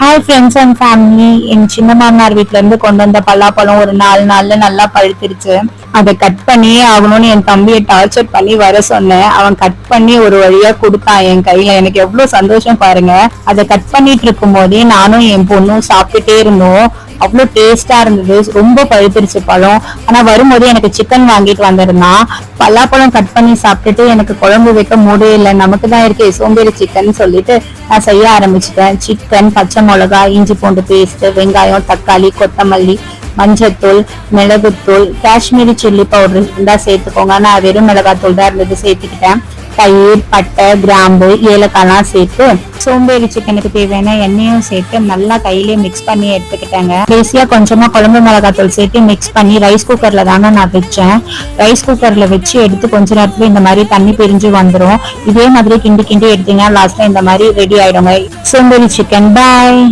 Hi friends and family. என் சின்ன மாமனார் வீட்ல இருந்து கொண்டு வந்த பலாப்பழம் ஒரு 4 நாள்ல நல்லா பழுத்திருச்சு. அதை கட் பண்ணியே ஆகணும்னு என் தம்பியை டார்ச்சர் பண்ணி வர சொன்னேன். அவன் கட் பண்ணி ஒரு வழியா கொடுத்தான் என் கையில. எனக்கு எவ்வளவு சந்தோஷம் பாருங்க. அதை கட் பண்ணிட்டு இருக்கும் போதே நானும் என் பொண்ணும் சாப்பிட்டுட்டே இருந்தோம். அவ்வளவு டேஸ்டா இருந்தது. ரொம்ப பழுத்திருச்சு பழம். ஆனா வரும்போது எனக்கு சிக்கன் வாங்கிட்டு வந்திருந்தான். பலாப்பழம் கட் பண்ணி சாப்பிட்டுட்டு எனக்கு குழம்பு வைக்க முடியல, நமக்கு தான் இருக்கு சோம்பேறி சிக்கன் சொல்லிட்டு நான் செய்ய ஆரம்பிச்சிட்டேன். சிக்கன், பச்சை மிளகா, இஞ்சி பூண்டு பேஸ்ட், வெங்காயம், தக்காளி, கொத்தமல்லி, மஞ்சத்தூள், மிளகுத்தூள், காஷ்மீரி சில்லி பவுடர் இருந்தா சேர்த்துக்கோங்க. நான் வெறும் மிளகாத்தூள் தான் இருந்தது சேர்த்துக்கிட்டேன். தயிர், பட்டை, கிராம்பு, ஏலக்காய்லாம் சேர்த்து சோம்பேறி சிக்கனுக்கு தேவையான எண்ணெயும் சேர்த்து நல்லா கையிலே மிக்ஸ் பண்ணி எடுத்துக்கிட்டேங்க. கடைசியா கொஞ்சமா குழம்பு மிளகாத்தூள் சேர்த்து மிக்ஸ் பண்ணி ரைஸ் குக்கர்ல தாங்க நான் வச்சேன். ரைஸ் குக்கர்ல வச்சு எடுத்து கொஞ்ச நேரத்துல இந்த மாதிரி தண்ணி பிரிஞ்சு வந்துடும். இதே மாதிரி கிண்டி கிண்டி எடுத்தீங்கன்னா லாஸ்ட்ல இந்த மாதிரி ரெடி ஆயிடுங்க சோம்பேறி சிக்கன். பாய்.